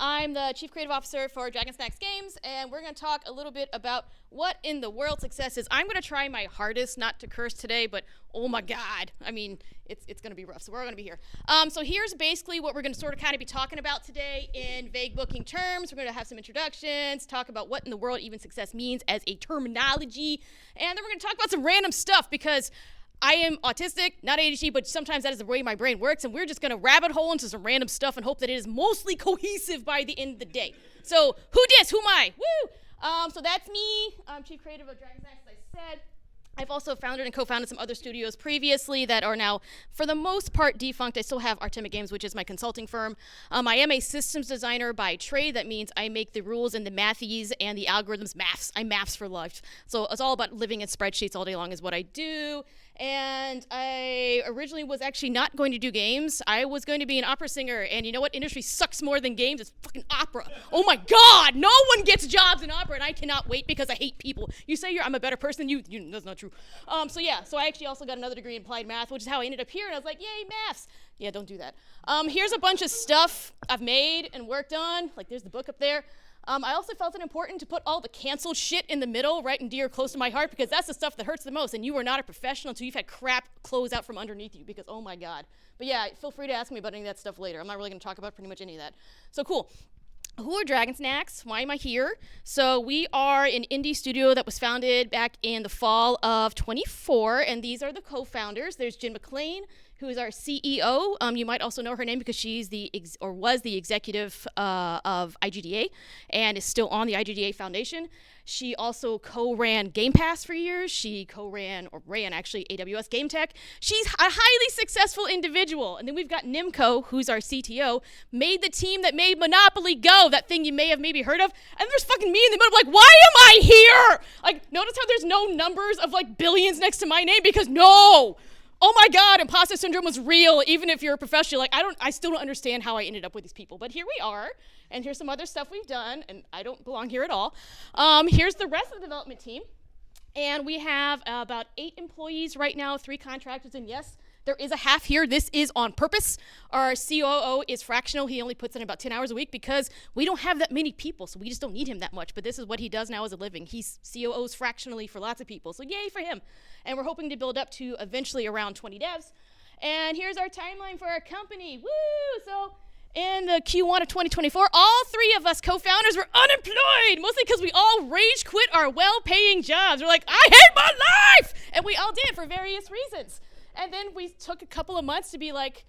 I'm the Chief Creative Officer for Dragon Snacks Games, and we're going to talk a little bit about what in the world success is. I'm going to try my hardest not to curse today, but oh my God, I mean, it's going to be rough, so we're all going to be here. So here's basically what we're going to sort of kind of be talking about today in vague booking terms. We're going to have some introductions, talk about what in the world even success means as a terminology, and then we're going to talk about some random stuff because I am autistic, not ADHD, but sometimes that is the way my brain works, and we're just going to rabbit hole into some random stuff and hope that it is mostly cohesive by the end of the day. So who dis? Who am I? Woo! So that's me. I'm Chief Creative of Dragon Snacks, as I said. I've also founded and co-founded some other studios previously that are now, for the most part, defunct. I still have Artemic Games, which is my consulting firm. I am a systems designer by trade. That means I make the rules and the mathies and the algorithms maths. I'm maths for life. So it's all about living in spreadsheets all day long is what I do. And I originally was actually not going to do games. I was going to be an opera singer. And you know what industry sucks more than games? It's fucking opera. Oh my God, no one gets jobs in opera, and I cannot wait because I hate people. You say I'm a better person than you, that's not true. So I actually also got another degree in applied math, which is how I ended up here. And I was like, yay, maths. Yeah, don't do that. Here's a bunch of stuff I've made and worked on. Like there's the book up there. I also felt it important to put all the canceled shit in the middle, right and dear, close to my heart, because that's the stuff that hurts the most, and you are not a professional until you've had crap close out from underneath you, because oh my God. But yeah, feel free to ask me about any of that stuff later. I'm not really going to talk about pretty much any of that. So cool. Who are Dragon Snacks? Why am I here? So we are an indie studio that was founded back in the fall of 24, and these are the co-founders. There's Jen McLean, who is our CEO. You might also know her name because she's was the executive of IGDA and is still on the IGDA Foundation. She also co-ran Game Pass for years. She ran actually AWS Game Tech. She's a highly successful individual. And then we've got Nimco, who's our CTO, made the team that made Monopoly Go, that thing you may have maybe heard of. And there's fucking me in the middle, like, why am I here? Like, notice how there's no numbers of like billions next to my name because no. Oh my God, imposter syndrome was real, even if you're a professional. Like, I still don't understand how I ended up with these people, but here we are, and here's some other stuff we've done, and I don't belong here at all. Here's the rest of the development team, and we have about 8 employees right now, 3 contractors, and yes, there is a half here. This is on purpose. Our COO is fractional. He only puts in about 10 hours a week because we don't have that many people, so we just don't need him that much. But this is what he does now as a living. He's COOs fractionally for lots of people, so yay for him. And we're hoping to build up to eventually around 20 devs. And here's our timeline for our company. Woo! So in the Q1 of 2024, all 3 of us co-founders were unemployed, mostly because we all rage quit our well-paying jobs. We're like, I hate my life! And we all did for various reasons. And then we took a couple of months to be like,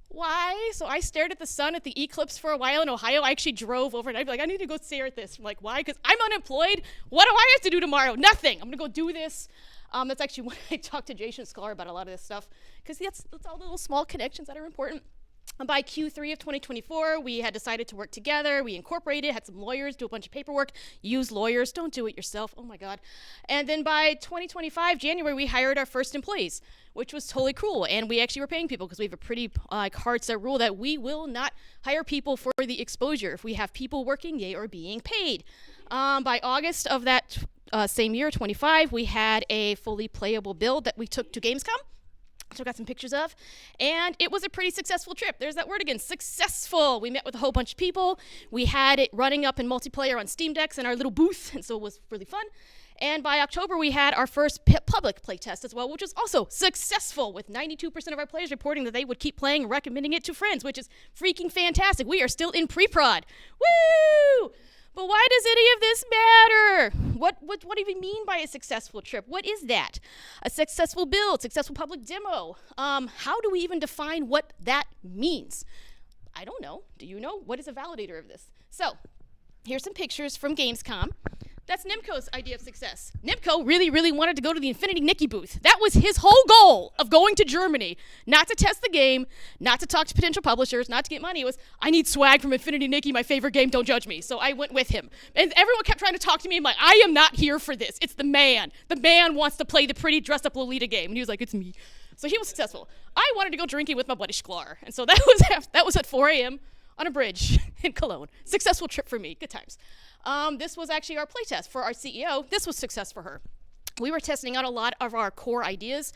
why? So I stared at the sun at the eclipse for a while in Ohio. I actually drove over and I'd be like, I need to go stare at this. I'm like, why? Because I'm unemployed. What do I have to do tomorrow? Nothing. I'm going to go do this. That's actually when I talked to Jason Sklar about a lot of this stuff because that's all little small connections that are important. By Q3 of 2024, we had decided to work together. We incorporated, had some lawyers do a bunch of paperwork, use lawyers, don't do it yourself, oh my God. And then by 2025, January, we hired our first employees, which was totally cool. And we actually were paying people because we have a pretty hard set rule that we will not hire people for the exposure. If we have people working, they are being paid. By August of that same year, 25, we had a fully playable build that we took to Gamescom. So I got some pictures of, and it was a pretty successful trip. There's that word again, successful. We met with a whole bunch of people. We had it running up in multiplayer on Steam Decks in our little booth, and so it was really fun. And by October, we had our first public playtest as well, which was also successful, with 92% of our players reporting that they would keep playing and recommending it to friends, which is freaking fantastic. We are still in pre-prod. Woo! But why does any of this matter? What do you mean by a successful trip? What is that? A successful build, successful public demo. How do we even define what that means? I don't know. Do you know? What is a validator of this? So here's some pictures from Gamescom. That's Nimco's idea of success. Nimco really, really wanted to go to the Infinity Nikki booth. That was his whole goal of going to Germany. Not to test the game, not to talk to potential publishers, not to get money. It was, I need swag from Infinity Nikki, my favorite game, don't judge me. So I went with him. And everyone kept trying to talk to me. I'm like, I am not here for this. It's the man. The man wants to play the pretty dressed up Lolita game. And he was like, it's me. So he was successful. I wanted to go drinking with my buddy Sklar. And so that was at 4 a.m. on a bridge in Cologne. Successful trip for me. Good times. This was actually our playtest for our CEO. This was success for her. we were testing out a lot of our core ideas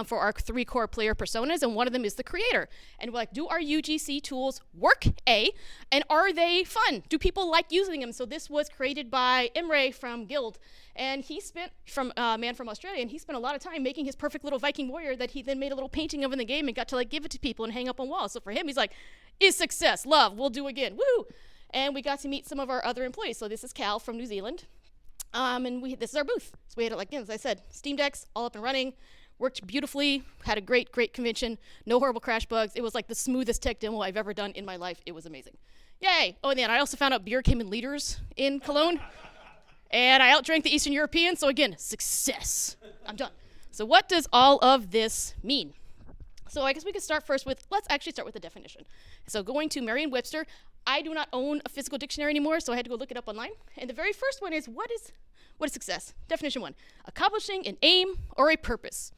for our 3 core player personas, and one of them is the creator. And we're like, do our UGC tools work, A, and are they fun? Do people like using them? So this was created by Imre from Guild, and he spent, from man from Australia, and he spent a lot of time making his perfect little Viking warrior that he then made a little painting of in the game and got to like give it to people and hang up on walls. So for him, he's like, is success, love, we'll do again, woo! And we got to meet some of our other employees. So this is Cal from New Zealand. And this is our booth. So we had it, like, again, as I said, Steam Decks all up and running, worked beautifully, had a great convention, no horrible crash bugs. It was like the smoothest tech demo I've ever done in my life. It was amazing. Yay! Oh, and then I also found out beer came in liters in Cologne, and I outdrank the Eastern Europeans. So again, success. I'm done. So what does all of this mean? So I guess we could start first with, let's actually start with the definition. So going to Merriam-Webster, I do not own a physical dictionary anymore, so I had to go look it up online. And the very first one is, what is success? Definition 1, accomplishing an aim or a purpose.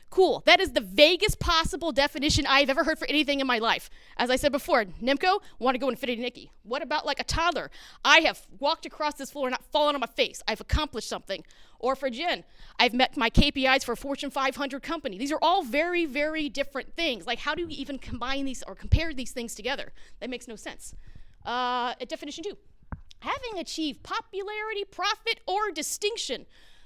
Cool, that is the vaguest possible definition I've ever heard for anything in my life. As I said before, Nemco, want to go Infinity Nikki. What about like a toddler? I have walked across this floor and not fallen on my face. I've accomplished something. Or for Jen, I've met my KPIs for a Fortune 500 company. These are all very, very different things. Like, how do we even combine these or compare these things together? That makes no sense. Definition 2, having achieved popularity, profit, or distinction.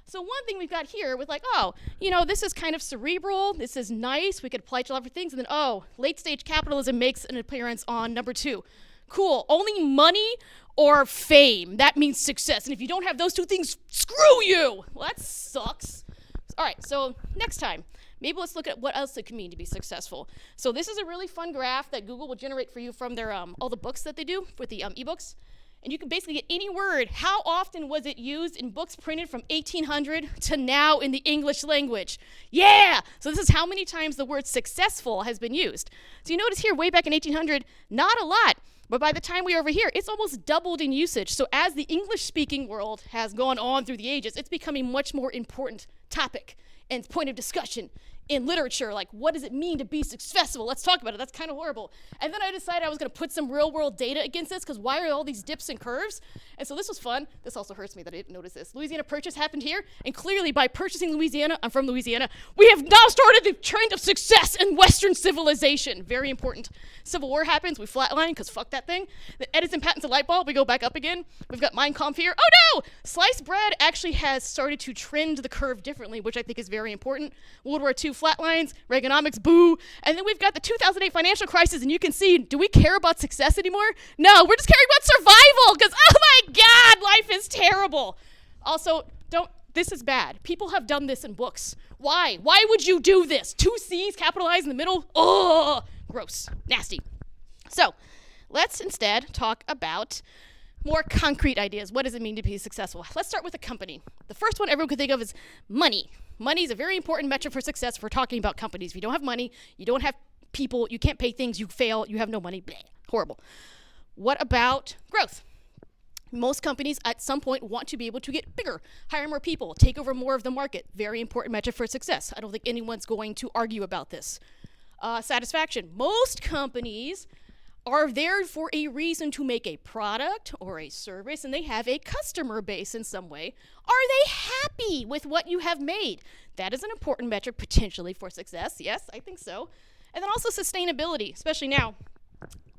So one thing we've got here with like, oh, you know, this is kind of cerebral, this is nice, we could apply to a lot of things, and then, oh, late stage capitalism makes an appearance on number 2. Cool, only money or fame, that means success. And if you don't have those 2 things, screw you. Well, that sucks. All right, so next time, maybe let's look at what else it can mean to be successful. So this is a really fun graph that Google will generate for you from their all the books that they do with the ebooks. And you can basically get any word. How often was it used in books printed from 1800 to now in the English language? Yeah! So this is how many times the word successful has been used. So you notice here, way back in 1800, not a lot. But by the time we're over here, it's almost doubled in usage. So as the English-speaking world has gone on through the ages, it's becoming much more important topic and point of discussion in literature. Like, what does it mean to be successful? Let's talk about it. That's kind of horrible. And then I decided I was going to put some real-world data against this, because why are all these dips and curves? And so this was fun. This also hurts me that I didn't notice this. Louisiana Purchase happened here, and clearly by purchasing Louisiana, I'm from Louisiana, we have now started the trend of success in Western civilization. Very important. Civil War happens, we flatline, because fuck that thing. The Edison patents a light bulb, we go back up again. We've got Mein Kampf here. Oh no! Sliced bread actually has started to trend the curve differently, which I think is very important. World War II flatlines, Reaganomics, boo. And then we've got the 2008 financial crisis, and you can see, do we care about success anymore? No, we're just caring about survival, because oh my God, life is terrible. Also, this is bad. People have done this in books. Why? Why would you do this? 2 C's capitalized in the middle? Oh, gross, nasty. So let's instead talk about more concrete ideas. What does it mean to be successful? Let's start with a company. The first one everyone could think of is money. Money is a very important metric for success if we're talking about companies. If you don't have money, you don't have people, you can't pay things, you fail, you have no money, bleh, horrible. What about growth? Most companies at some point want to be able to get bigger, hire more people, take over more of the market. Very important metric for success. I don't think anyone's going to argue about this. Satisfaction. Most companies are there for a reason to make a product or a service, and they have a customer base in some way. Are they happy with what you have made? That is an important metric potentially for success. Yes, I think so. And then also sustainability, especially now.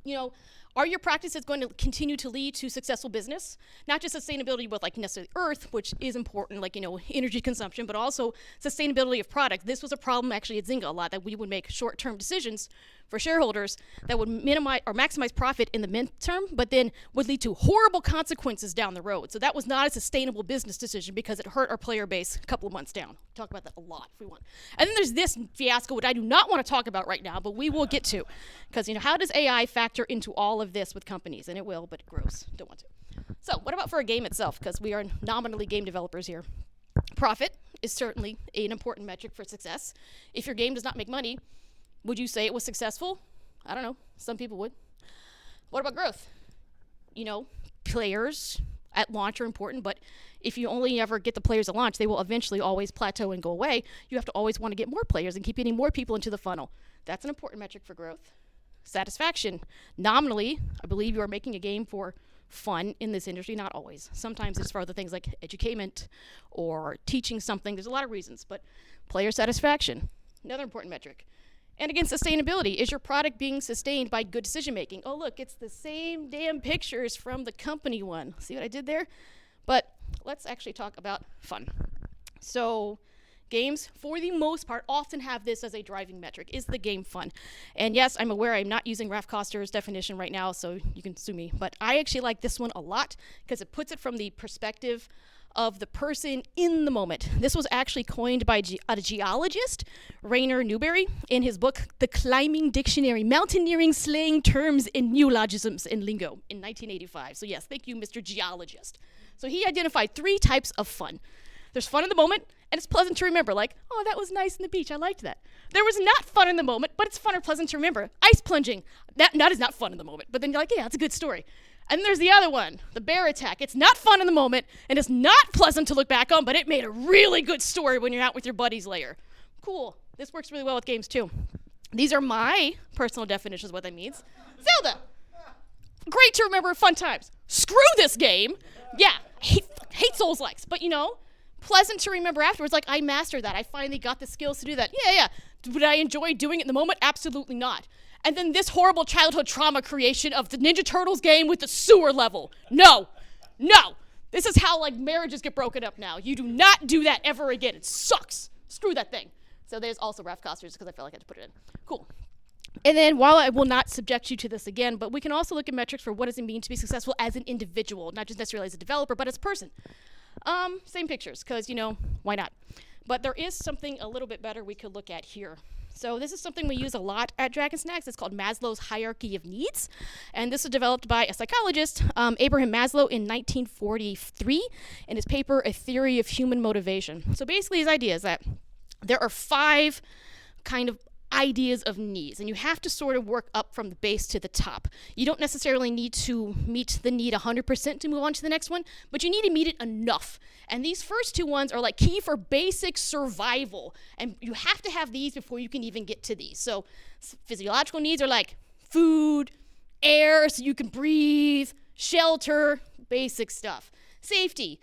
You know, are your practices going to continue to lead to successful business? Not just sustainability with like necessarily earth, which is important, like, you know, energy consumption, but also sustainability of product. This was a problem actually at Zynga a lot, that we would make short-term decisions for shareholders that would minimize or maximize profit in the midterm, but then would lead to horrible consequences down the road. So that was not a sustainable business decision because it hurt our player base a couple of months down. We'll talk about that a lot if we want. And then there's this fiasco, which I do not want to talk about right now, but we will get to. Because, you know, how does AI factor into all of this with companies? And it will, but gross. Don't want to. So what about for a game itself? Because we are nominally game developers here. Profit is certainly an important metric for success. If your game does not make money, would you say it was successful? I don't know. Some people would. What about growth? You know, players at launch are important, but if you only ever get the players at launch, they will eventually always plateau and go away. You have to always want to get more players and keep getting more people into the funnel. That's an important metric for growth. Satisfaction. Nominally, I believe you are making a game for fun in this industry? Not always. Sometimes it's for other things like educament or teaching something. There's a lot of reasons, but player satisfaction, another important metric. And again, sustainability. Is your product being sustained by good decision making? Oh, look, it's the same damn pictures from the company one. See what I did there? But let's actually talk about fun. So games, for the most part, often have this as a driving metric. Is the game fun? And yes, I'm aware I'm not using Ralph Koster's definition right now, so you can sue me. But I actually like this one a lot because it puts it from the perspective of the person in the moment. This was actually coined by a geologist, Rainer Newberry, in his book, The Climbing Dictionary, Mountaineering Slang Terms and Neologisms in Lingo, in 1985. So yes, thank you, Mr. Geologist. So he identified 3 types of fun. There's fun in the moment, and it's pleasant to remember, like, oh, that was nice on the beach, I liked that. There was not fun in the moment, but it's fun or pleasant to remember. Ice plunging, that is not fun in the moment, but then you're like, yeah, that's a good story. And there's the other one, the bear attack. It's not fun in the moment, and it's not pleasant to look back on, but it made a really good story when you're out with your buddies later. Cool. This works really well with games, too. These are my personal definitions of what that means. Zelda. Great to remember fun times. Screw this game. Yeah, hate Souls-likes, but pleasant to remember afterwards. Like, I mastered that. I finally got the skills to do that. Yeah. Would I enjoy doing it in the moment? Absolutely not. And then this horrible childhood trauma creation of the Ninja Turtles game with the sewer level. No. This is how, marriages get broken up now. You do not do that ever again. It sucks. Screw that thing. So there's also Ralph Koster's because I felt like I had to put it in. Cool. And then, while I will not subject you to this again, but we can also look at metrics for what does it mean to be successful as an individual, not just necessarily as a developer, but as a person. Same pictures, because, why not? But there is something a little bit better we could look at here. So this is something we use a lot at Dragon Snacks. It's called Maslow's Hierarchy of Needs. And this was developed by a psychologist, Abraham Maslow, in 1943, in his paper, A Theory of Human Motivation. So basically his idea is that there are 5 kind of ideas of needs, and you have to sort of work up from the base to the top. You don't necessarily need to meet the need 100% to move on to the next one, but you need to meet it enough. And these first 2 ones are key for basic survival, and you have to have these before you can even get to these. So physiological needs are like food, air so you can breathe, shelter, basic stuff. Safety.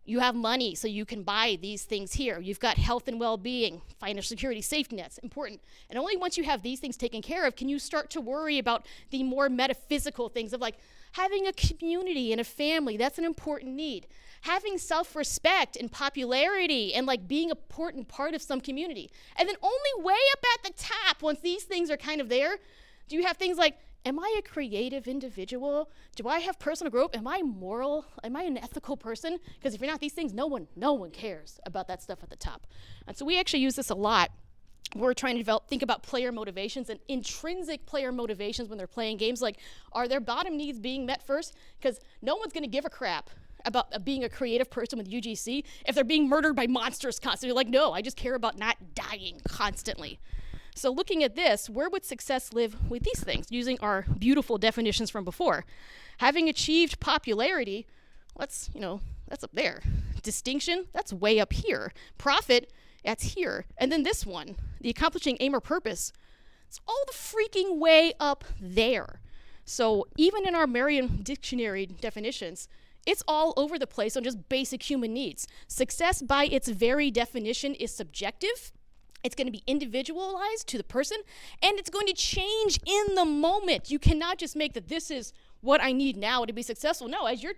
You have money, so you can buy these things here. You've got health and well-being, financial security, safety nets, important. And only once you have these things taken care of can you start to worry about the more metaphysical things of having a community and a family. That's an important need. Having self-respect and popularity and being an important part of some community. And then only way up at the top, once these things are kind of there, do you have things like, am I a creative individual? Do I have personal growth? Am I moral? Am I an ethical person? Because if you're not these things, no one cares about that stuff at the top. And so we actually use this a lot. We're trying to think about player motivations and intrinsic player motivations when they're playing games. Are their bottom needs being met first? Because no one's going to give a crap about being a creative person with UGC if they're being murdered by monsters constantly. No, I just care about not dying constantly. So looking at this, where would success live with these things, using our beautiful definitions from before? Having achieved popularity, that's up there. Distinction, that's way up here. Profit, that's here. And then this one, the accomplishing aim or purpose, it's all the freaking way up there. So even in our Merriam Dictionary definitions, it's all over the place on just basic human needs. Success by its very definition is subjective. It's going to be individualized to the person, and it's going to change in the moment. You cannot just make that this is what I need now to be successful. No, as your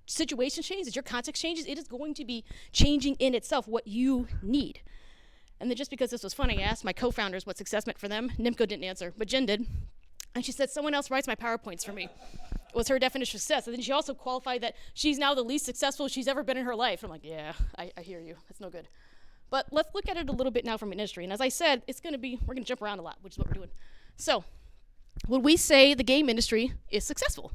situation changes, as your context changes, it is going to be changing in itself what you need. And then just because this was fun, I asked my co-founders what success meant for them. Nimco didn't answer, but Jen did. And she said, someone else writes my PowerPoints for me. Was her definition of success. And then she also qualified that she's now the least successful she's ever been in her life. I'm like, yeah, I hear you. That's no good. But let's look at it a little bit now from an industry. And as I said, we're going to jump around a lot, which is what we're doing. So would we say the game industry is successful?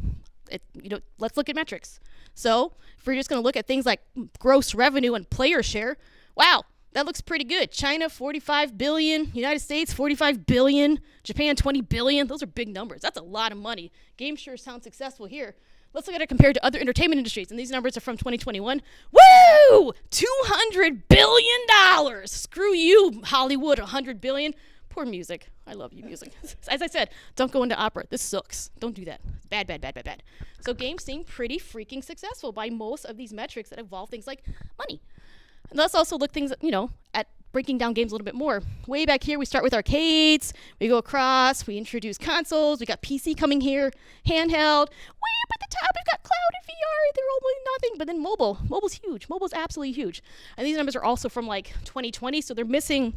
Let's look at metrics. So if we're just going to look at things like gross revenue and player share, wow, that looks pretty good. China, 45 billion. United States, 45 billion. Japan, 20 billion. Those are big numbers. That's a lot of money. Games sure sound successful here. Let's look at it compared to other entertainment industries. And these numbers are from 2021. Woo! $200 billion. Screw you, Hollywood, $100 billion. Poor music. I love you, music. As I said, don't go into opera. This sucks. Don't do that. Bad, bad, bad, bad, bad. So games seem pretty freaking successful by most of these metrics that involve things like money. And let's also look things, at breaking down games a little bit more. Way back here, we start with arcades. We go across. We introduce consoles. We got PC coming here. Handheld. Way up at the top, we've got cloud and VR. They're almost nothing. But then mobile. Mobile's huge. Mobile's absolutely huge. And these numbers are also from like 2020. So they're missing,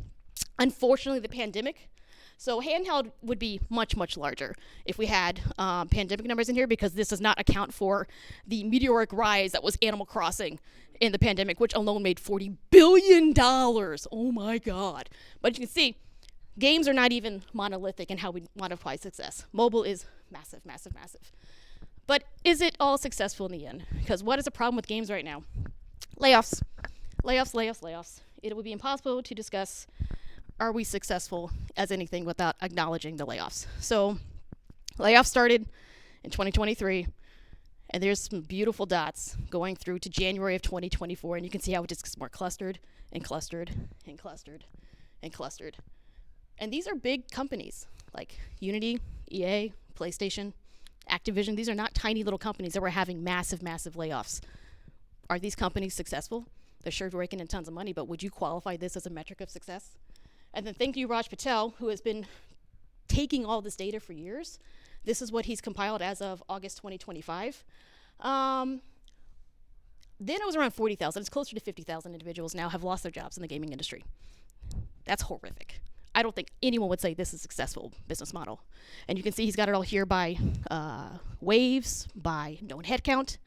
unfortunately, the pandemic. So handheld would be much, much larger if we had pandemic numbers in here, because this does not account for the meteoric rise that was Animal Crossing in the pandemic, which alone made $40 billion. Oh my God. But you can see, games are not even monolithic in how we modify success. Mobile is massive, massive, massive. But is it all successful in the end? Because what is the problem with games right now? Layoffs. Layoffs, layoffs, layoffs. It would be impossible to discuss are we successful as anything without acknowledging the layoffs. So layoffs started in 2023, and there's some beautiful dots going through to January of 2024, and you can see how it just gets more clustered and clustered and clustered and clustered. And these are big companies like Unity, EA, PlayStation, Activision. These are not tiny little companies that were having massive, massive layoffs. Are these companies successful? They're sure raking in tons of money, but would you qualify this as a metric of success? And then thank you, Raj Patel, who has been taking all this data for years. This is what he's compiled as of August 2025. Then it was around 40,000. It's closer to 50,000 individuals now have lost their jobs in the gaming industry. That's horrific. I don't think anyone would say this is a successful business model. And you can see he's got it all here by waves, by known headcount,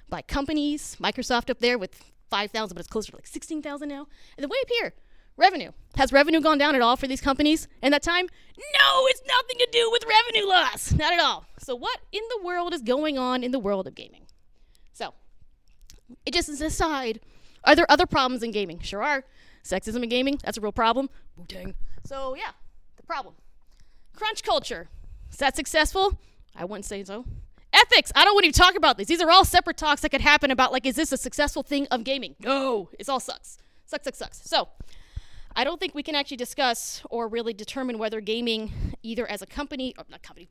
by companies. Microsoft up there with 5,000, but it's closer to like 16,000 now. And then way up here, revenue. Has revenue gone down at all for these companies in that time? No, it's nothing to do with revenue loss. Not at all. So what in the world is going on in the world of gaming? So it just is an aside. Are there other problems in gaming? Sure are. Sexism in gaming, that's a real problem. Wu-Tang. So yeah, the problem. Crunch culture. Is that successful? I wouldn't say so. Ethics. I don't want to talk about these. These are all separate talks that could happen about, like, is this a successful thing of gaming? No. It all sucks. Sucks. So I don't think we can actually discuss or really determine whether gaming, either as a company, or not company,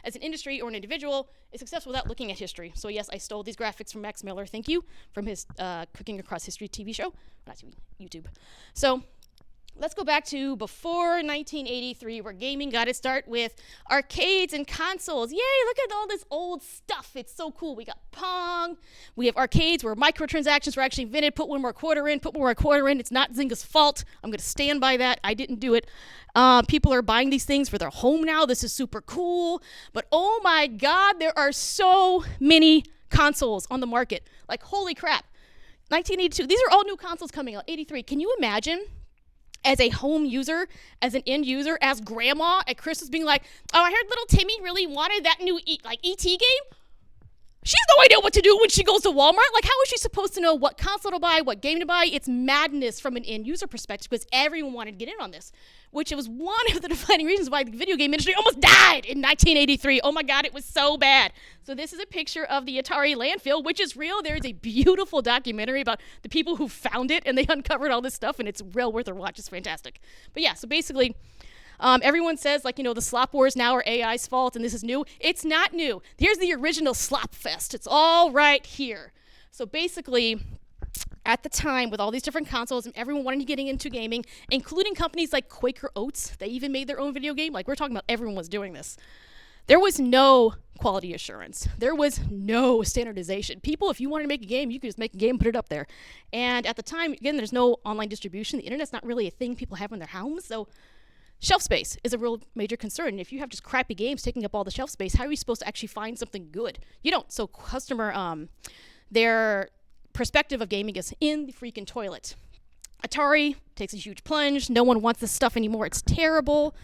as an industry or an individual, is successful without looking at history. So yes, I stole these graphics from Max Miller, thank you, from his Cooking Across History TV show, not TV, YouTube. So let's go back to before 1983, where gaming got its start with arcades and consoles. Yay, look at all this old stuff. It's so cool. We got Pong. We have arcades where microtransactions were actually invented. Put one more quarter in. It's not Zynga's fault. I'm going to stand by that. I didn't do it. People are buying these things for their home now. This is super cool. But oh my God, there are so many consoles on the market. Like, holy crap. 1982. These are all new consoles coming out. 83. Can you imagine? As a home user, as an end user, as grandma at Christmas being like, oh, I heard little Timmy really wanted that new ET game. She has no idea what to do when she goes to Walmart. Like, how is she supposed to know what console to buy, what game to buy? It's madness from an end user perspective, because everyone wanted to get in on this, which it was one of the defining reasons why the video game industry almost died in 1983. Oh my God, it was so bad. So this is a picture of the Atari landfill, which is real. There is a beautiful documentary about the people who found it, and they uncovered all this stuff, and it's real worth a watch. It's fantastic. But yeah, so basically, everyone says, like, the slop wars now are AI's fault and this is new. It's not new. Here's the original slop fest. It's all right here. So basically, at the time, with all these different consoles and everyone wanting to get into gaming, including companies like Quaker Oats, they even made their own video game. Like, we're talking about everyone was doing this. There was no quality assurance. There was no standardization. People, if you wanted to make a game, you could just make a game, put it up there. And at the time, again, there's no online distribution. The internet's not really a thing people have in their homes. So shelf space is a real major concern. And if you have just crappy games taking up all the shelf space, how are you supposed to actually find something good? You don't. So customer, their perspective of gaming is in the freaking toilet. Atari takes a huge plunge. No one wants this stuff anymore. It's terrible.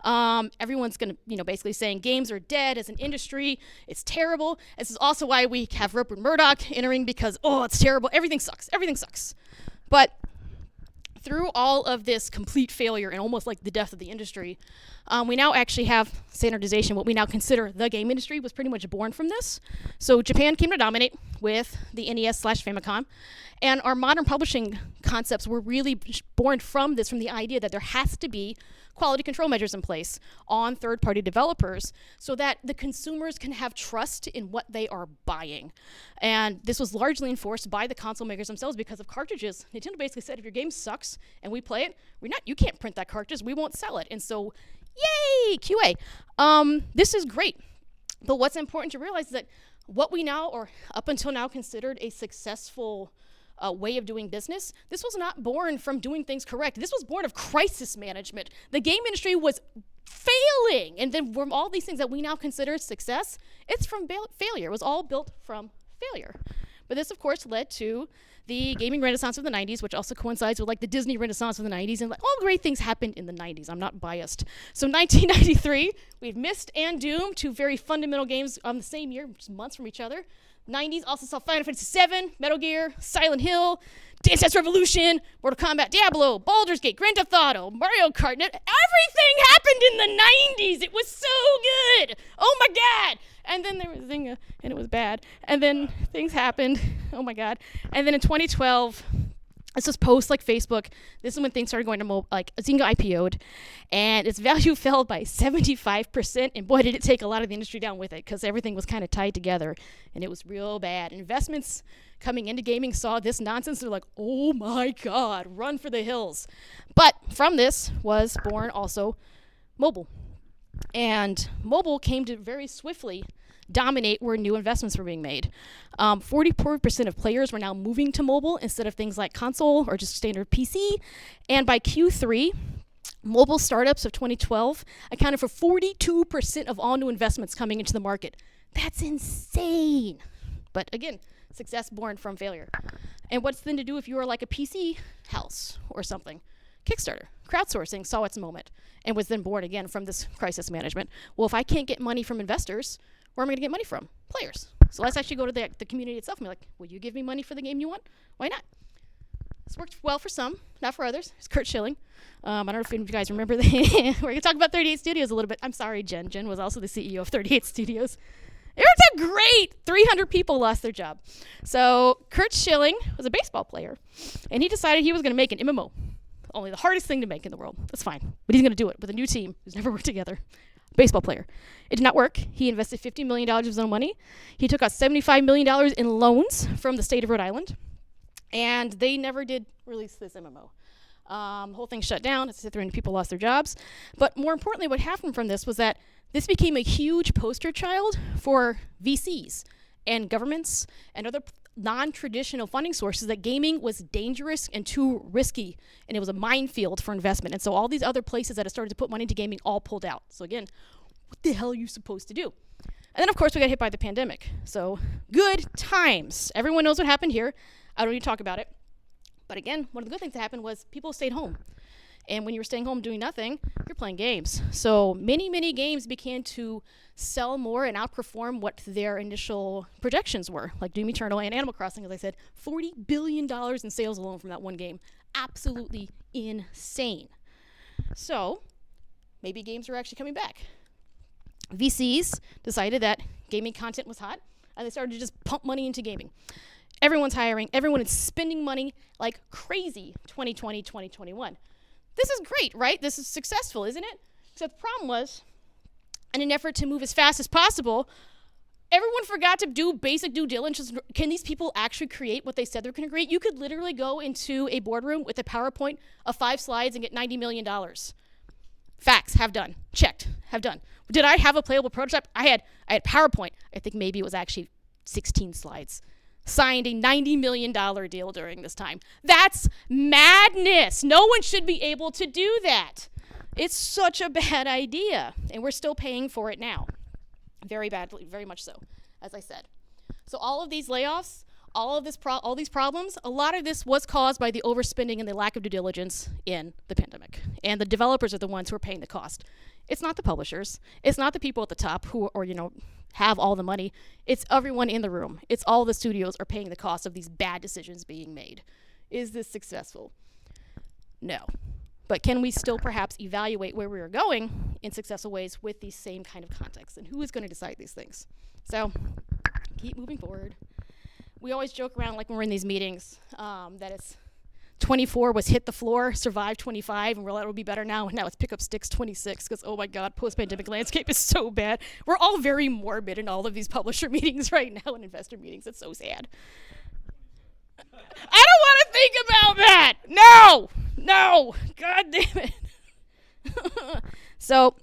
Everyone's going to, basically saying games are dead as an industry. It's terrible. This is also why we have Rupert Murdoch entering, because, it's terrible. Everything sucks. Everything sucks. But through all of this complete failure and almost like the death of the industry, we now actually have standardization. What we now consider the game industry was pretty much born from this. So Japan came to dominate with the NES/Famicom. And our modern publishing concepts were really born from this, from the idea that there has to be quality control measures in place on third-party developers so that the consumers can have trust in what they are buying. And this was largely enforced by the console makers themselves because of cartridges. Nintendo basically said, if your game sucks and we play it, you can't print that cartridge, we won't sell it. And so, yay, QA. This is great. But what's important to realize is that what we now, or up until now, considered a successful way of doing business, this was not born from doing things correct. This was born of crisis management. The game industry was failing. And then from all these things that we now consider success, it's from failure. It was all built from failure. But this, of course, led to the gaming renaissance of the 90s, which also coincides with like the Disney renaissance of the 90s. And like all great things happened in the 90s. I'm not biased. So 1993, we've Myst and Doom, two very fundamental games on the same year, just months from each other. 90s also saw Final Fantasy VII, Metal Gear, Silent Hill, Dance Dance Revolution, Mortal Kombat, Diablo, Baldur's Gate, Grand Theft Auto, Mario Kart. Everything happened in the 90s. It was so good. Oh my God. And then there was Zynga, and it was bad. And then things happened. Oh my God. And then in 2012, this was post like Facebook. This is when things started going to like Zynga IPO'd, and its value fell by 75%. And boy, did it take a lot of the industry down with it, because everything was kind of tied together, and it was real bad. Investments coming into gaming saw this nonsense. They're like, oh my God, run for the hills. But from this was born also mobile. And mobile came to very swiftly dominate where new investments were being made. 44% of players were now moving to mobile instead of things like console or just standard PC. And by Q3, mobile startups of 2012 accounted for 42% of all new investments coming into the market. That's insane. But again, success born from failure. And what's then to do if you are like a PC house or something? Kickstarter, crowdsourcing saw its moment and was then born again from this crisis management. Well, if I can't get money from investors, where am I going to get money from? Players. So let's actually go to the community itself and be like, will you give me money for the game you want? Why not? This worked well for some, not for others. It's Kurt Schilling. I don't know if you guys remember that. We're going to talk about 38 Studios a little bit. I'm sorry, Jen. Jen was also the CEO of 38 Studios. It worked out great. 300 people lost their job. So Kurt Schilling was a baseball player, and he decided he was going to make an MMO. Only the hardest thing to make in the world. That's fine. But he's going to do it with a new team who's never worked together. Baseball player. It did not work. He invested $50 million of his own money. He took out $75 million in loans from the state of Rhode Island. And they never did release this MMO. The whole thing shut down. As I said, 300 people lost their jobs. But more importantly, what happened from this was that this became a huge poster child for VCs and governments and other non-traditional funding sources, that gaming was dangerous and too risky, and it was a minefield for investment. And so all these other places that had started to put money into gaming all pulled out. So again, what the hell are you supposed to do? And then, of course, we got hit by the pandemic. So good times. Everyone knows what happened here. I don't need to talk about it. But again, one of the good things that happened was people stayed home. And when you were staying home doing nothing, you're playing games. So many, many games began to sell more and outperform what their initial projections were, like Doom Eternal and Animal Crossing, as I said, $40 billion in sales alone from that one game. Absolutely insane. So maybe games are actually coming back. VCs decided that gaming content was hot, and they started to just pump money into gaming. Everyone's hiring. Everyone is spending money like crazy 2020, 2021. This is great, right? This is successful, isn't it? Except the problem was, in an effort to move as fast as possible, everyone forgot to do basic due diligence. Can these people actually create what they said they're going to create? You could literally go into a boardroom with a PowerPoint of 5 slides and get $90 million. Facts, have done. Checked, have done. Did I have a playable prototype? I had PowerPoint. I think maybe it was actually 16 slides. Signed a $90 million deal during this time. That's madness. No one should be able to do that. It's such a bad idea, and we're still paying for it now. Very badly, very much so, as I said. So all of these layoffs, all these problems, a lot of this was caused by the overspending and the lack of due diligence in the pandemic. And the developers are the ones who are paying the cost. It's not the publishers. It's not the people at the top who have all the money. It's everyone in the room. It's all the studios are paying the cost of these bad decisions being made. Is this successful? No. But can we still perhaps evaluate where we are going in successful ways with these same kind of contexts? And who is going to decide these things? So keep moving forward. we always joke around like when we're in these meetings that it's 24 was hit the floor, survive 25, and we're like, it'll be better now. And now it's pick up sticks 26 because, oh my God, post-pandemic landscape is so bad. We're all very morbid in all of these publisher meetings right now and investor meetings. It's so sad. I don't want to think about that. No. God damn it. So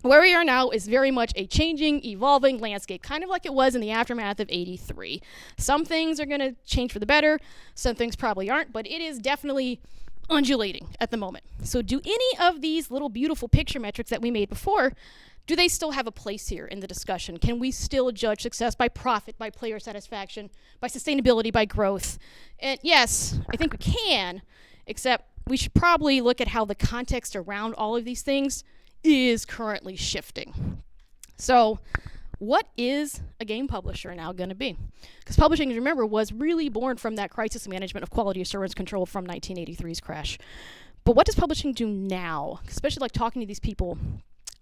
where we are now is very much a changing, evolving landscape, kind of like it was in the aftermath of 83. Some things are going to change for the better. Some things probably aren't, but it is definitely undulating at the moment. So do any of these little beautiful picture metrics that we made before, do they still have a place here in the discussion? Can we still judge success by profit, by player satisfaction, by sustainability, by growth? And yes, I think we can, except we should probably look at how the context around all of these things is currently shifting. So what is a game publisher now going to be? Because publishing, remember, was really born from that crisis management of quality assurance control from 1983's crash. But what does publishing do now? Especially like talking to these people,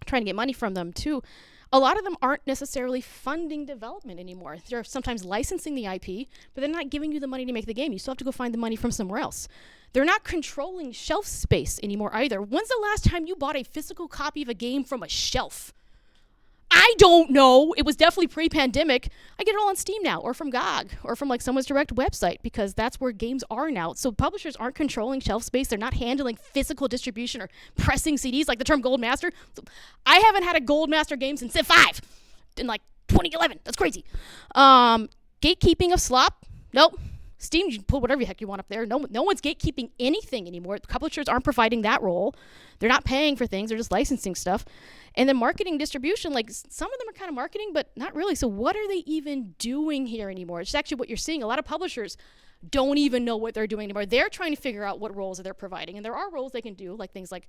trying to get money from them too. A lot of them aren't necessarily funding development anymore. They're sometimes licensing the IP, but they're not giving you the money to make the game. You still have to go find the money from somewhere else. They're not controlling shelf space anymore either. When's the last time you bought a physical copy of a game from a shelf? I don't know. It was definitely pre-pandemic. I get it all on Steam now, or from GOG, or from like someone's direct website, because that's where games are now. So publishers aren't controlling shelf space. They're not handling physical distribution or pressing CDs, like the term Gold Master. So I haven't had a Gold Master game since Civ 5 in like 2011. That's crazy. Gatekeeping of slop? Nope. Steam, you can put whatever the heck you want up there. No one's gatekeeping anything anymore. The publishers aren't providing that role. They're not paying for things. They're just licensing stuff. And then marketing distribution, like some of them are kind of marketing, but not really. So what are they even doing here anymore? It's actually what you're seeing. A lot of publishers don't even know what they're doing anymore. They're trying to figure out what roles they're providing. And there are roles they can do, like things like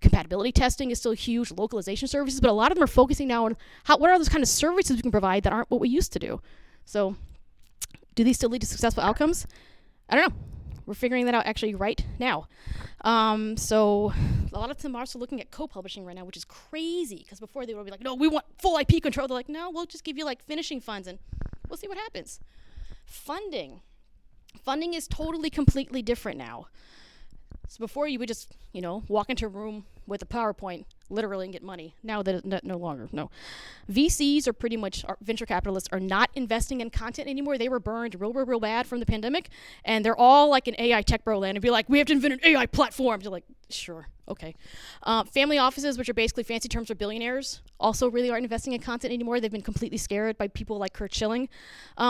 compatibility testing is still huge, localization services, but a lot of them are focusing now on what are those kind of services we can provide that aren't what we used to do. So do these still lead to successful outcomes? I don't know. We're figuring that out actually right now. So a lot of them are also looking at co-publishing right now, which is crazy, because before they would be like, no, we want full IP control. They're like, no, we'll just give you like finishing funds and we'll see what happens. Funding is totally, completely different now. So before you would just, walk into a room with a PowerPoint, literally, and get money. Now that no longer, no. VCs are pretty much, venture capitalists are not investing in content anymore. They were burned real bad from the pandemic, and they're all like in AI tech bro land and be like, we have to invent an AI platform. You're like, sure, okay. Family offices, which are basically fancy terms for billionaires, also really aren't investing in content anymore. They've been completely scared by people like Kurt Schilling.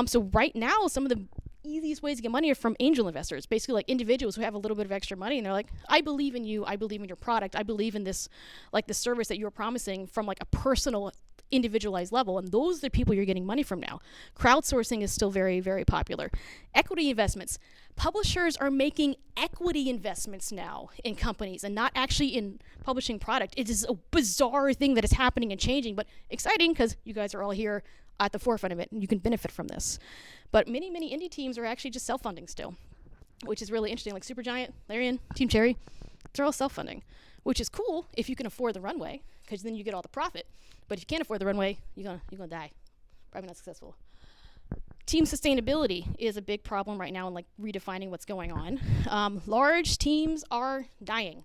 So right now, some of the easiest ways to get money are from angel investors, basically like individuals who have a little bit of extra money, and they're like, I believe in you, I believe in your product, I believe in this, like the service that you're promising from like a personal, individualized level, and those are the people you're getting money from now. Crowdsourcing is still very, very popular. Equity investments. Publishers are making equity investments now in companies and not actually in publishing product. It is a bizarre thing that is happening and changing, but exciting because you guys are all here at the forefront of it and you can benefit from this. But many indie teams are actually just self-funding still, which is really interesting. Like Supergiant, Larian, Team Cherry, they're all self-funding, which is cool if you can afford the runway, because then you get all the profit. But if you can't afford the runway, you're gonna die. Probably not successful. Team sustainability is a big problem right now in like redefining what's going on. Large teams are dying.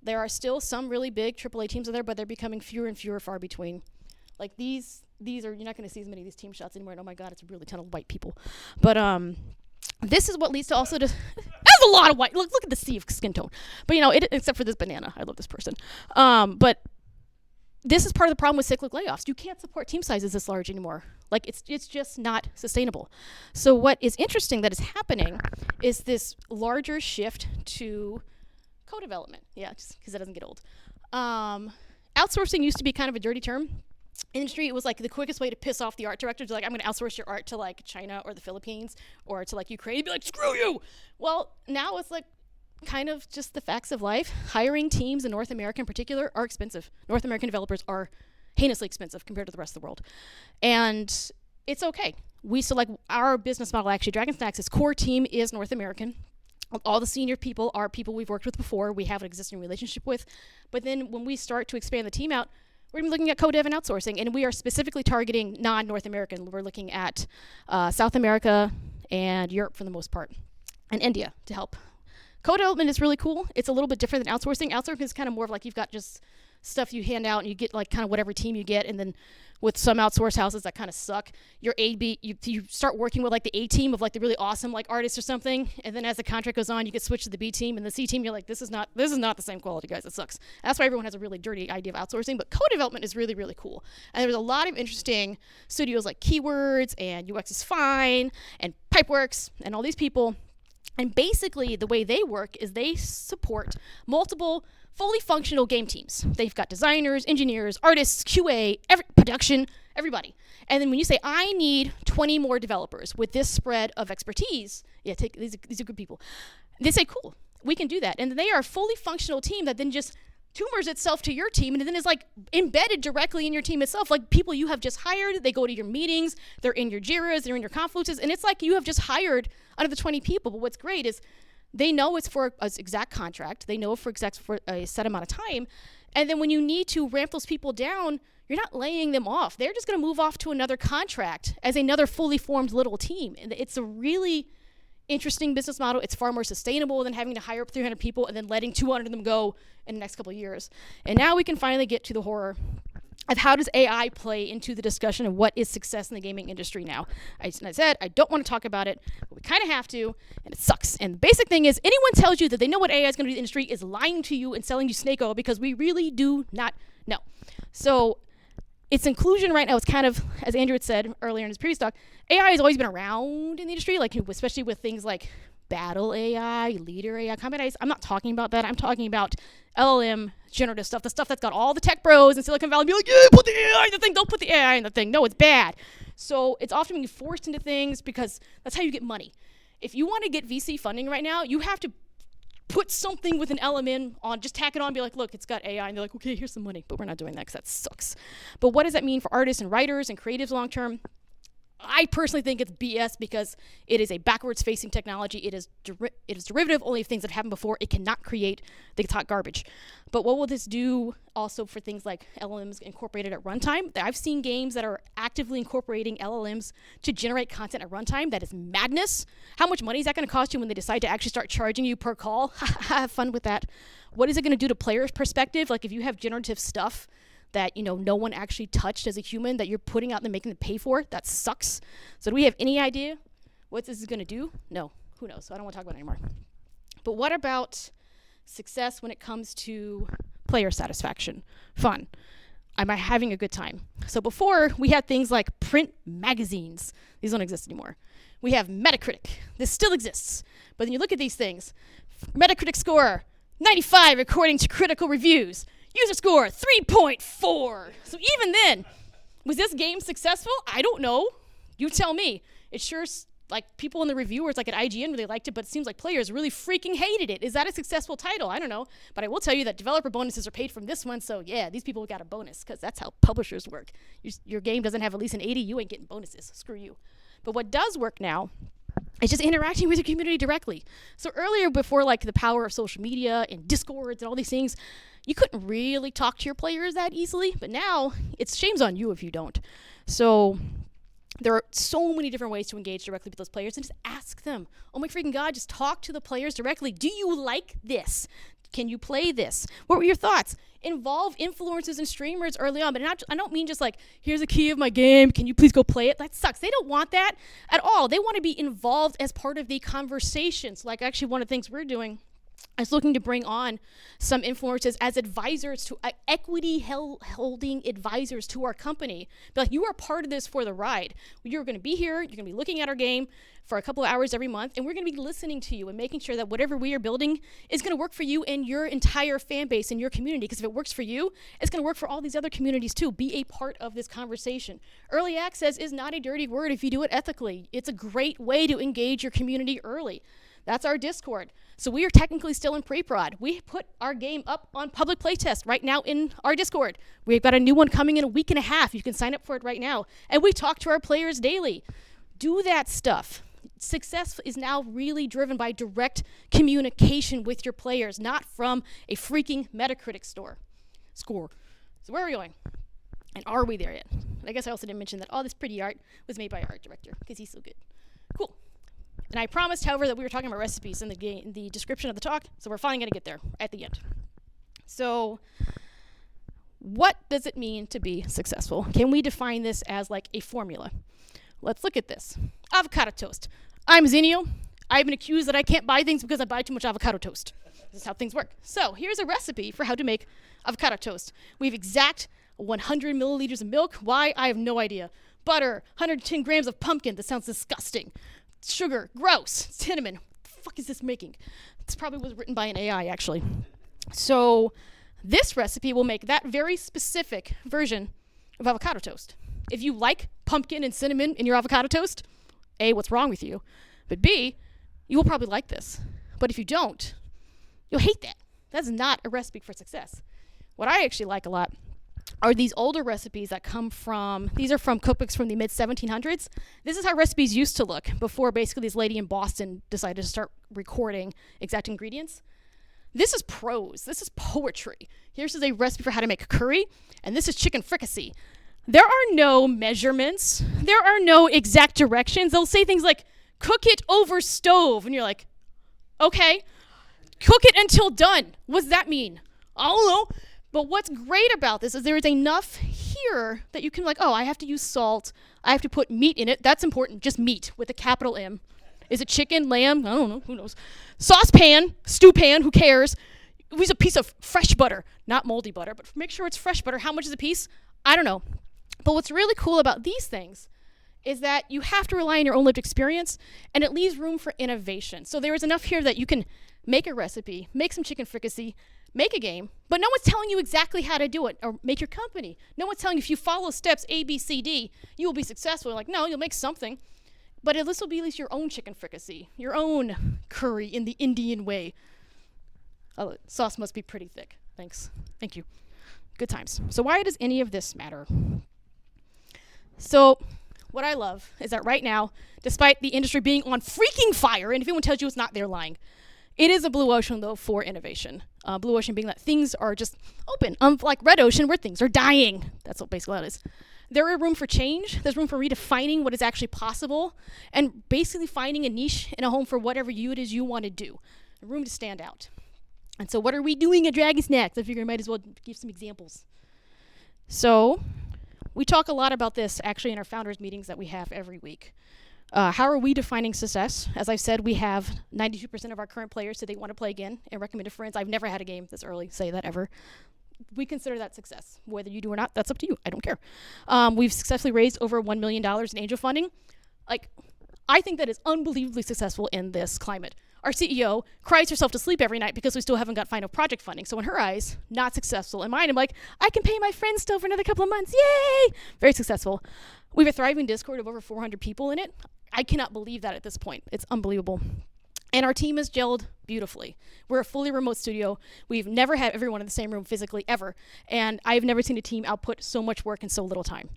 There are still some really big AAA teams out there, but they're becoming fewer and fewer, far between. Like these are, you're not going to see as many of these team shots anymore. And oh my God, it's a really ton of white people. But this is what leads to also just that's a lot of white. Look at the sea of skin tone. But except for this banana, I love this person. But this is part of the problem with cyclic layoffs. You can't support team sizes this large anymore. Like it's just not sustainable. So what is interesting that is happening is this larger shift to co-development. Yeah, just because it doesn't get old. Outsourcing used to be kind of a dirty term. Industry, it was like the quickest way to piss off the art directors. Like, I'm going to outsource your art to like China or the Philippines or to like Ukraine. You'd be like, screw you. Well, now it's like kind of just the facts of life. Hiring teams in North America in particular are expensive. North American developers are heinously expensive compared to the rest of the world. And it's okay. Our business model, actually, Dragon Snacks' core team is North American. All the senior people are people we've worked with before, we have an existing relationship with. But then when we start to expand the team out, we're going to be looking at co-dev and outsourcing, and we are specifically targeting non-North American. We're looking at South America and Europe for the most part, and India to help. Co-development is really cool. It's a little bit different than outsourcing. Outsourcing is kind of more of like you've got just stuff you hand out and you get like kind of whatever team you get, and then with some outsource houses that kind of suck, your you start working with like the A team of like the really awesome like artists or something, and then as the contract goes on, you get switched to the B team and the C team. You're like, this is not the same quality, guys. It sucks. That's why everyone has a really dirty idea of outsourcing. But co-development is really, really cool. And there's a lot of interesting studios like Keywords and UX is Fine and Pipeworks and all these people. And basically, the way they work is they support multiple fully functional game teams. They've got designers, engineers, artists, QA, production, everybody. And then when you say, I need 20 more developers with this spread of expertise, these are good people. They say, cool, we can do that. And they are a fully functional team that then just tumors itself to your team and then is like embedded directly in your team itself. Like people you have just hired, they go to your meetings, they're in your Jiras, they're in your Confluences, and it's like you have just hired out of the 20 people. But what's great is they know it's for an exact contract. They know for a set amount of time. And then when you need to ramp those people down, you're not laying them off. They're just going to move off to another contract as another fully formed little team. And it's a really interesting business model. It's far more sustainable than having to hire up 300 people and then letting 200 of them go in the next couple of years. And now we can finally get to the horror of how does AI play into the discussion of what is success in the gaming industry now. I said I don't want to talk about it, but we kind of have to, and it sucks. And the basic thing is anyone tells you that they know what AI is going to do in the industry is lying to you and selling you snake oil, because we really do not know. So its inclusion right now is kind of, as Andrew had said earlier in his previous talk, AI has always been around in the industry, like especially with things like battle AI, leader AI, combat AI. I'm not talking about that. I'm talking about LLM generative stuff, the stuff that's got all the tech bros in Silicon Valley be like, yeah, put the AI in the thing. Don't put the AI in the thing. No, it's bad. So it's often being forced into things because that's how you get money. If you want to get VC funding right now, you have to put something with an LM on, just tack it on and be like, look, it's got AI. And they're like, okay, here's some money. But we're not doing that because that sucks. But what does that mean for artists and writers and creatives long term? I personally think it's BS because it is a backwards-facing technology. It is derivative only of things that happened before. It cannot create the hot garbage. But what will this do also for things like LLMs incorporated at runtime? I've seen games that are actively incorporating LLMs to generate content at runtime. That is madness. How much money is that going to cost you when they decide to actually start charging you per call? Have fun with that. What is it going to do to players' perspective? Like if you have generative stuff that no one actually touched as a human that you're putting out and making them pay for, that sucks. So do we have any idea what this is going to do? No, who knows? So I don't want to talk about it anymore. But what about success when it comes to player satisfaction? Fun. Am I having a good time? So before, we had things like print magazines. These don't exist anymore. We have Metacritic. This still exists. But then you look at these things. Metacritic score, 95 according to critical reviews. User score, 3.4. So even then, was this game successful? I don't know. You tell me. It sure, like people in the reviewers, like at IGN, really liked it, but it seems like players really freaking hated it. Is that a successful title? I don't know. But I will tell you that developer bonuses are paid from this one, so yeah, these people got a bonus, because that's how publishers work. Your game doesn't have at least an 80, you ain't getting bonuses. Screw you. But what does work now, it's just interacting with your community directly. So earlier, before like the power of social media and Discords and all these things, you couldn't really talk to your players that easily. But now, it's shame's on you if you don't. So there are so many different ways to engage directly with those players, and just ask them. Oh my freaking God, just talk to the players directly. Do you like this? Can you play this? What were your thoughts? Involve influencers and streamers early on, but I don't mean just like, here's a key of my game, can you please go play it? That sucks. They don't want that at all. They want to be involved as part of the conversation. So like actually one of the things we're doing is looking to bring on some influencers as advisors to equity holding advisors to our company. Be like, you are part of this for the ride. You're going to be here. You're going to be looking at our game for a couple of hours every month, and we're going to be listening to you and making sure that whatever we are building is going to work for you and your entire fan base and your community. Because if it works for you, it's going to work for all these other communities too. Be a part of this conversation. Early access is not a dirty word if you do it ethically. It's a great way to engage your community early. That's our Discord. So we are technically still in pre-prod. We put our game up on public playtest right now in our Discord. We've got a new one coming in a week and a half. You can sign up for it right now. And we talk to our players daily. Do that stuff. Success is now really driven by direct communication with your players, not from a freaking Metacritic score. So where are we going? And are we there yet? And I guess I also didn't mention that all this pretty art was made by our art director because he's so good. Cool. And I promised, however, that we were talking about recipes in the description of the talk, so we're finally going to get there at the end. So what does it mean to be successful? Can we define this as like a formula? Let's look at this. Avocado toast. I'm Zenio. I've been accused that I can't buy things because I buy too much avocado toast. This is how things work. So here's a recipe for how to make avocado toast. We have exact 100 milliliters of milk. Why? I have no idea. Butter, 110 grams of pumpkin. That sounds disgusting. Sugar, gross. Cinnamon. What the fuck is this making? This probably was written by an AI, actually. So this recipe will make that very specific version of avocado toast. If you like pumpkin and cinnamon in your avocado toast, A, what's wrong with you? But B, you will probably like this. But if you don't, you'll hate that. That's not a recipe for success. What I actually like a lot are these older recipes that come from, these are from cookbooks from the mid-1700s. This is how recipes used to look before basically this lady in Boston decided to start recording exact ingredients. This is prose. This is poetry. Here's a recipe for how to make curry, and this is chicken fricassee. There are no measurements. There are no exact directions. They'll say things like, cook it over stove, and you're like, okay. Cook it until done. What does that mean? I don't know. But what's great about this is there is enough here that you can like, oh, I have to use salt. I have to put meat in it. That's important. Just meat with a capital M. Is it chicken, lamb? I don't know. Who knows? Saucepan, stew pan, who cares? Use a piece of fresh butter. Not moldy butter, but make sure it's fresh butter. How much is a piece? I don't know. But what's really cool about these things is that you have to rely on your own lived experience, and it leaves room for innovation. So there is enough here that you can make a recipe, make some chicken fricassee, make a game, but no one's telling you exactly how to do it, or make your company. No one's telling you if you follow steps A, B, C, D, you will be successful. Like, no, you'll make something. But this will be at least your own chicken fricassee, your own curry in the Indian way. Oh, sauce must be pretty thick. Thanks. Thank you. Good times. So why does any of this matter? So what I love is that right now, despite the industry being on freaking fire, and if anyone tells you it's not, they're lying, it is a blue ocean, though, for innovation. Blue ocean being that things are just open, unlike red ocean where things are dying. That's what basically that is. There is room for change. There's room for redefining what is actually possible and basically finding a niche in a home for whatever it is you want to do. A room to stand out. And so what are we doing at Dragon Snacks? I figure I might as well give some examples. So we talk a lot about this actually in our founders meetings that we have every week. How are we defining success? As I've said, we have 92% of our current players say they want to play again and recommend to friends. I've never had a game this early say that ever. We consider that success. Whether you do or not, that's up to you. I don't care. We've successfully raised over $1 million in angel funding. Like, I think that is unbelievably successful in this climate. Our CEO cries herself to sleep every night because we still haven't got final project funding. So in her eyes, not successful. In mine, I'm like, I can pay my friends still for another couple of months. Yay! Very successful. We have a thriving Discord of over 400 people in it. I cannot believe that at this point. It's unbelievable. And our team has gelled beautifully. We're a fully remote studio. We've never had everyone in the same room physically ever. And I've never seen a team output so much work in so little time.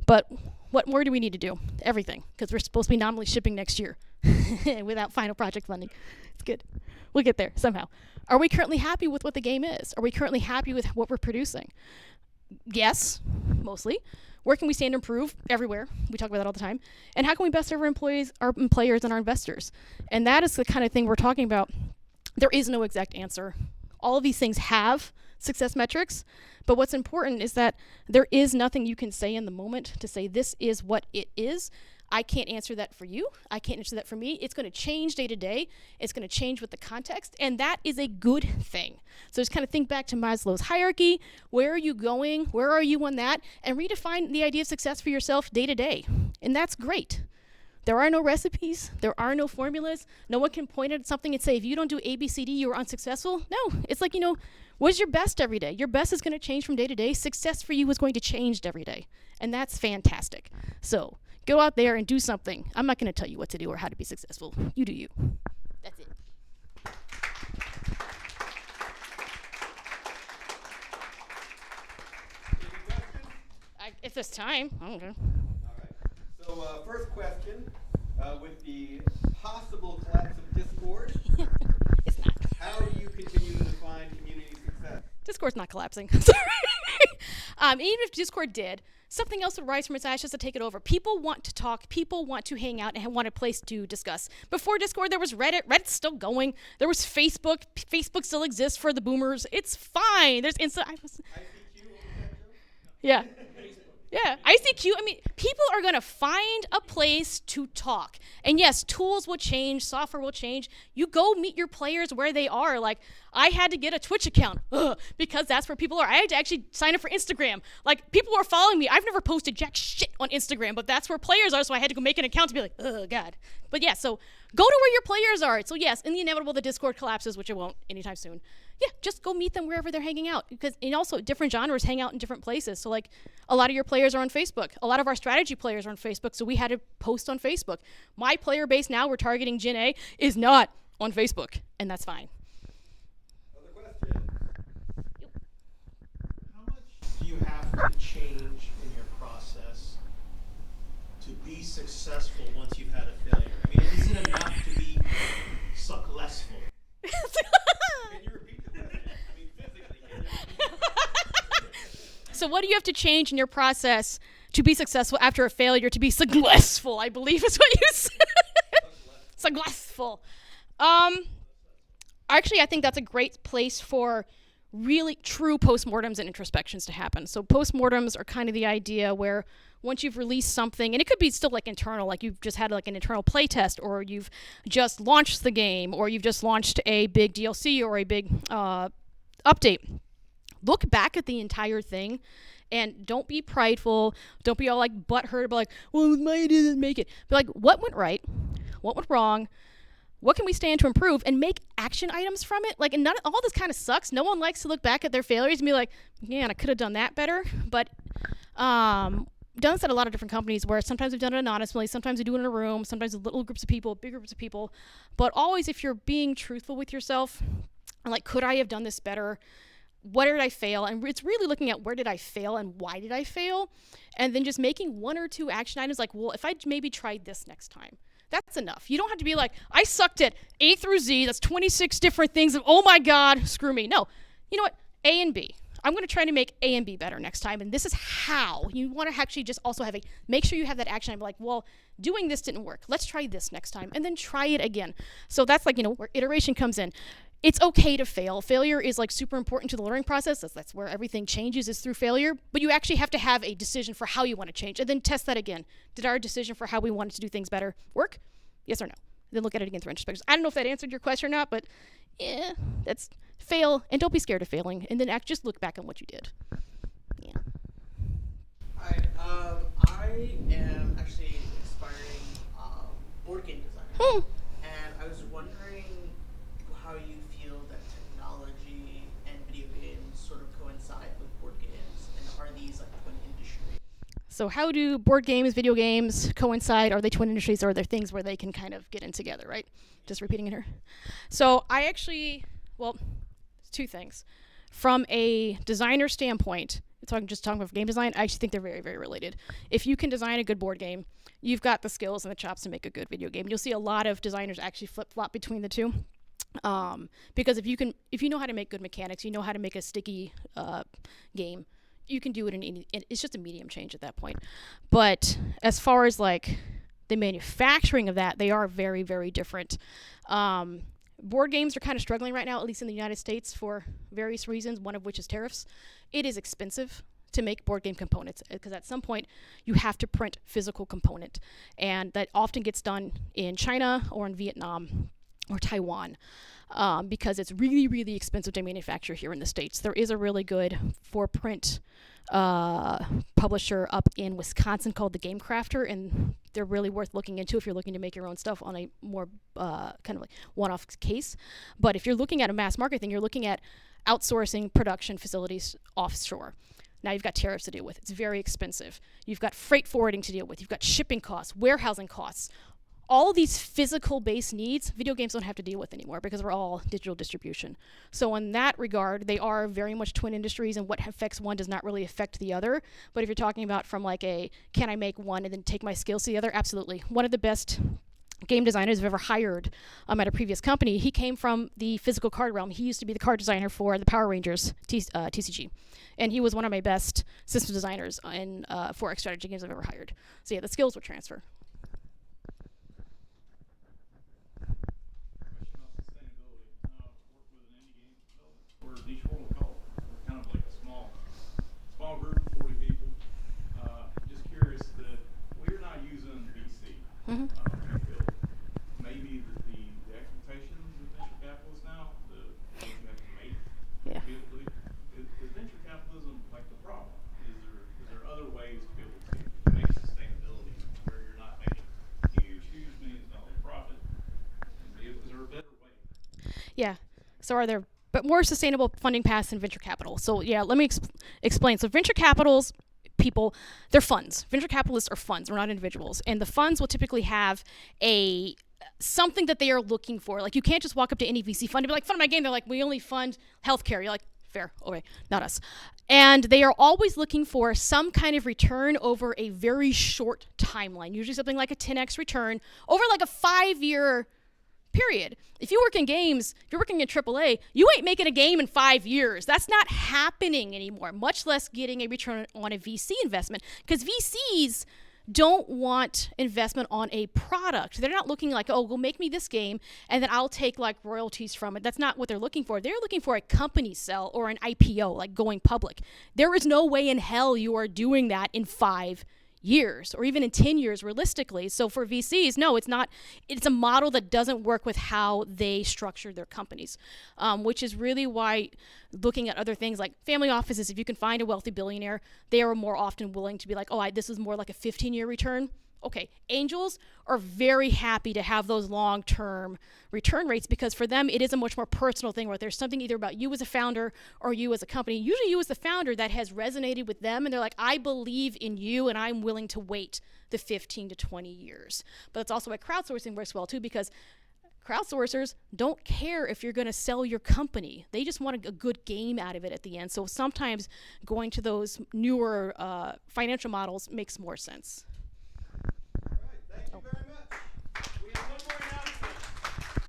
But what more do we need to do? Everything. Because we're supposed to be nominally shipping next year without final project funding. It's good. We'll get there somehow. Are we currently happy with what the game is? Are we currently happy with what we're producing? Yes, mostly. Where can we stand and improve? Everywhere. We talk about that all the time. And how can we best serve our employees, our players, and our investors? And that is the kind of thing we're talking about. There is no exact answer. All of these things have success metrics, but what's important is that there is nothing you can say in the moment to say this is what it is. I can't answer that for you. I can't answer that for me. It's going to change day to day. It's going to change with the context, and that is a good thing. So just kind of think back to Maslow's hierarchy. Where are you going? Where are you on that? And redefine the idea of success for yourself day to day. And that's great. There are no recipes. There are no formulas. No one can point at something and say, if you don't do A, B, C, D, you're unsuccessful. No, it's like, what is your best every day? Your best is going to change from day to day. Success for you is going to change every day. And that's fantastic. So go out there and do something. I'm not going to tell you what to do or how to be successful. You do you. That's it. If there's time, I don't know. All right. So first question, with the possible collapse of Discord, It's not. how do you continue to define community success? Discord's not collapsing. Sorry. Even if Discord did, something else would rise from its ashes to take it over. People want to talk. People want to hang out and want a place to discuss. Before Discord, there was Reddit. Reddit's still going. There was Facebook. Facebook still exists for the boomers. It's fine. There's instant. Yeah. Yeah, ICQ, I mean, people are going to find a place to talk. And yes, tools will change, software will change. You go meet your players where they are. Like, I had to get a Twitch account because that's where people are. I had to actually sign up for Instagram. Like, people are following me. I've never posted jack shit on Instagram, but that's where players are, so I had to go make an account to be like, oh, God. But yeah, so go to where your players are. So yes, in the inevitable, the Discord collapses, which it won't anytime soon. Yeah, just go meet them wherever they're hanging out. And also, different genres hang out in different places. So, like, a lot of your players are on Facebook. A lot of our strategy players are on Facebook, so we had to post on Facebook. My player base now, we're targeting Gen A, is not on Facebook, and that's fine. Other questions? How much do you have to change in your process to be successful once you've had a failure? I mean, is it enough to be successful? Can you repeat the question? I mean, physically, can you repeat So what do you have to change in your process to be successful after a failure to be successful, I believe is what you said. Successful. Actually, I think that's a great place for really true postmortems and introspections to happen. So postmortems are kind of the idea where once you've released something, and it could be still like internal, like you've just had like an internal play test, or you've just launched the game, or you've just launched a big DLC or a big update. Look back at the entire thing and don't be prideful. Don't be all like butthurt about like, well, my idea didn't make it. But like, what went right? What went wrong? What can we stand to improve and make action items from it? Like, and all this kind of sucks. No one likes to look back at their failures and be like, man, I could have done that better. But done this at a lot of different companies where sometimes we've done it anonymously, sometimes we do it in a room, sometimes with little groups of people, big groups of people. But always, if you're being truthful with yourself, like, could I have done this better? What did I fail? And it's really looking at where did I fail and why did I fail? And then just making one or two action items like, well, if I maybe tried this next time, that's enough. You don't have to be like, I sucked at A through Z. That's 26 different things. And oh my God, screw me. No, you know what? A and B. I'm going to try to make A and B better next time. And this is how. You want to actually just also have make sure you have that action item like, well, doing this didn't work. Let's try this next time. And then try it again. So that's like, where iteration comes in. It's okay to fail. Failure is like super important to the learning process. That's where everything changes is through failure. But you actually have to have a decision for how you want to change and then test that again. Did our decision for how we wanted to do things better work? Yes or no? Then look at it again through introspection. I don't know if that answered your question or not, but yeah, that's fail and don't be scared of failing and then just look back on what you did. Yeah. Hi, I am actually aspiring board game designer. And I was wondering how you feel that technology and video games sort of coincide with board games, and are these like twin industries? So how do board games, video games coincide? Are they twin industries or are there things where they can kind of get in together, right? Just repeating it here. So I actually, two things. From a designer standpoint, just talking about game design, I actually think they're very, very related. If you can design a good board game, you've got the skills and the chops to make a good video game. You'll see a lot of designers actually flip-flop between the two. Because if you know how to make good mechanics, you know how to make a sticky game, you can do it it's just a medium change at that point. But as far as like the manufacturing of that, they are very, very different. Board games are kind of struggling right now, at least in the United States, for various reasons, one of which is tariffs. It is expensive to make board game components because at some point you have to print physical component, and that often gets done in China or in Vietnam or Taiwan, because it's really, really expensive to manufacture here in the States. There is a really good for-print publisher up in Wisconsin called the Game Crafter, and they're really worth looking into if you're looking to make your own stuff on a more kind of like one-off case. But if you're looking at a mass market thing, you're looking at outsourcing production facilities offshore. Now you've got tariffs to deal with. It's very expensive. You've got freight forwarding to deal with. You've got shipping costs, warehousing costs. All these physical-based needs, video games don't have to deal with anymore because we're all digital distribution. So in that regard, they are very much twin industries, and what affects one does not really affect the other. But if you're talking about from like can I make one and then take my skills to the other, absolutely. One of the best game designers I've ever hired at a previous company, he came from the physical card realm. He used to be the card designer for the Power Rangers TCG. And he was one of my best system designers in 4X strategy games I've ever hired. So yeah, the skills will transfer. Question about sustainability. Work with an indie game development or niche world call. We're kind of like a small group, 40 people. Just curious that we're not using VC. Mm-hmm. Maybe the expectations of venture capitalists now, what you have to make Yeah. repeatedly. Is venture capitalism like the problem? Is there other ways to be able to make sustainability where you're not making huge millions of dollar profit? Is there a better way? Yeah. So are there but more sustainable funding paths than venture capital? So yeah, let me explain. So venture capitals people, they're funds. Venture capitalists are funds. We're not individuals. And the funds will typically have something that they are looking for. Like you can't just walk up to any VC fund and be like, fund my game. They're like, we only fund healthcare. You're like, fair. Okay, not us. And they are always looking for some kind of return over a very short timeline, usually something like a 10x return over like a 5-year period. If you work in games, if you're working in AAA, you ain't making a game in 5 years. That's not happening anymore, much less getting a return on a VC investment, because VCs don't want investment on a product. They're not looking like, oh, go make me this game and then I'll take like royalties from it. That's not what they're looking for. They're looking for a company sell or an IPO, like going public. There is no way in hell you are doing that in 5 years or even in 10 years realistically. So for VCs, no, it's not. It's a model that doesn't work with how they structure their companies, which is really why looking at other things like family offices, if you can find a wealthy billionaire, they are more often willing to be like, oh, this is more like a 15-year return. Okay, angels are very happy to have those long-term return rates because for them it is a much more personal thing where there's something either about you as a founder or you as a company, usually you as the founder, that has resonated with them and they're like, I believe in you and I'm willing to wait the 15 to 20 years. But it's also why crowdsourcing works well too, because crowdsourcers don't care if you're going to sell your company. They just want a good game out of it at the end. So sometimes going to those newer financial models makes more sense.